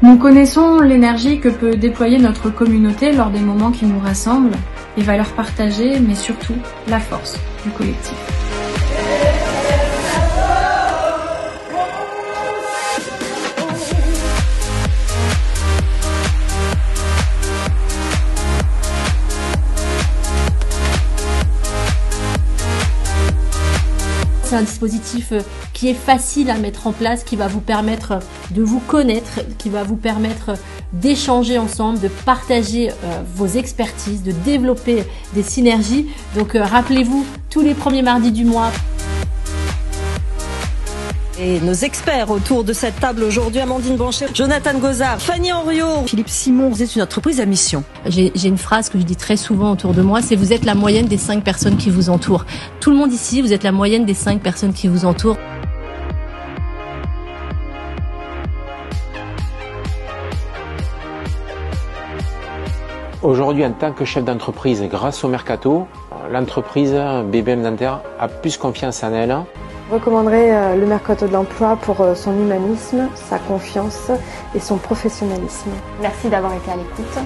Nous connaissons l'énergie que peut déployer notre communauté lors des moments qui nous rassemblent, les valeurs partagées, mais surtout la force du collectif. C'est un dispositif qui est facile à mettre en place, qui va vous permettre de vous connaître, qui va vous permettre d'échanger ensemble, de partager vos expertises, de développer des synergies. Donc rappelez-vous, tous les premiers mardis du mois. Et nos experts autour de cette table aujourd'hui, Amandine Blanchet, Jonathan Gozard, Fanny Henriot, Philippe Simon, vous êtes une entreprise à mission. J'ai une phrase que je dis très souvent autour de moi, c'est vous êtes la moyenne des 5 personnes qui vous entourent. Tout le monde ici, vous êtes la moyenne des 5 personnes qui vous entourent. Aujourd'hui, en tant que chef d'entreprise, grâce au Mercato, l'entreprise BBM Nanterre a plus confiance en elle. Je recommanderais le Mercato de l'emploi pour son humanisme, sa confiance et son professionnalisme. Merci d'avoir été à l'écoute.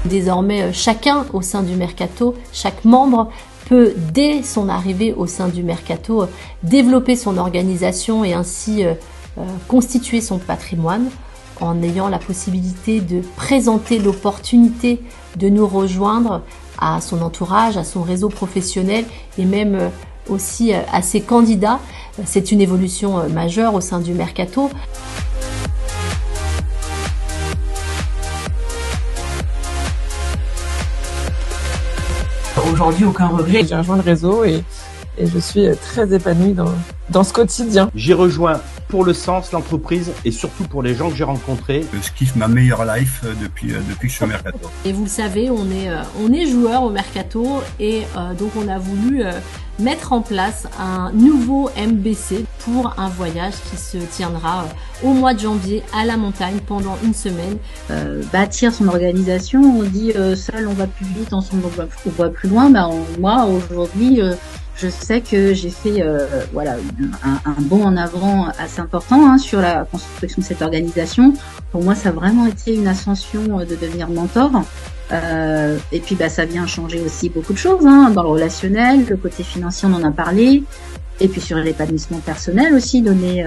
Désormais, chacun au sein du Mercato, chaque membre peut, dès son arrivée au sein du Mercato, développer son organisation et ainsi constituer son patrimoine en ayant la possibilité de présenter l'opportunité de nous rejoindre à son entourage, à son réseau professionnel et même aussi à ses candidats. C'est une évolution majeure au sein du Mercato. Aujourd'hui, aucun regret. J'ai rejoint le réseau et je suis très épanouie dans ce quotidien. J'y rejoins pour le sens, l'entreprise et surtout pour les gens que j'ai rencontrés. Je kiffe ma meilleure life depuis que je suis au Mercato. Et vous le savez, on est joueur au Mercato et donc on a voulu mettre en place un nouveau MBC pour un voyage qui se tiendra au mois de janvier à la montagne pendant une semaine. Bâtir son organisation, on dit seul on va plus vite, ensemble on va plus loin. Moi aujourd'hui je sais que j'ai fait un bond en avant assez important sur la construction de cette organisation. Pour moi, ça a vraiment été une ascension de devenir mentor. Et puis, ça vient changer aussi beaucoup de choses dans le relationnel, le côté financier, on en a parlé. Et puis sur l'épanouissement personnel aussi, donner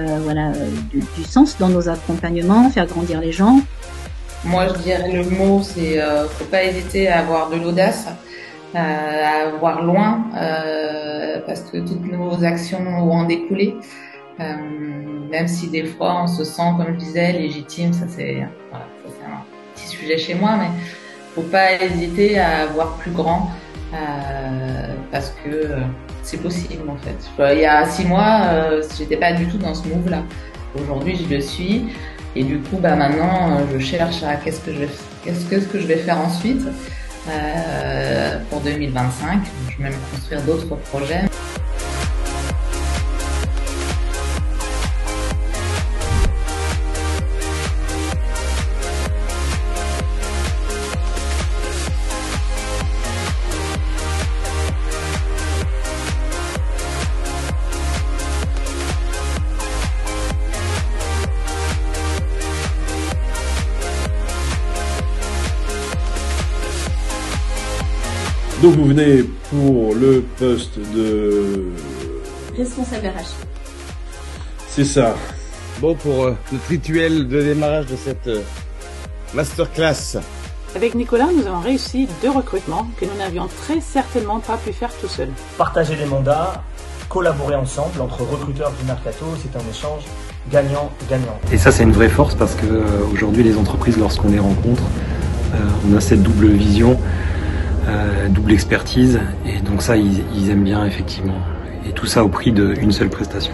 du sens dans nos accompagnements, faire grandir les gens. Moi, je dirais le mot, c'est faut pas hésiter à avoir de l'audace. À voir loin, parce que toutes nos actions vont en découler, même si des fois on se sent, comme je disais, légitime, ça c'est un petit sujet chez moi, mais faut pas hésiter à voir plus grand, parce que c'est possible en fait. Il y a 6 mois, j'étais pas du tout dans ce move là. Aujourd'hui, je le suis, et du coup, maintenant, je cherche à qu'est-ce que je vais faire ensuite. Pour 2025, je vais même construire d'autres projets. Donc vous venez pour le poste de... responsable RH. C'est ça. Bon, pour notre rituel de démarrage de cette masterclass. Avec Nicolas, nous avons réussi 2 recrutements que nous n'avions très certainement pas pu faire tout seuls. Partager les mandats, collaborer ensemble entre recruteurs du Mercato, c'est un échange gagnant-gagnant. Et ça, c'est une vraie force parce que aujourd'hui, les entreprises, lorsqu'on les rencontre, on a cette double vision. Double expertise, et donc ça ils aiment bien effectivement, et tout ça au prix d'une seule prestation.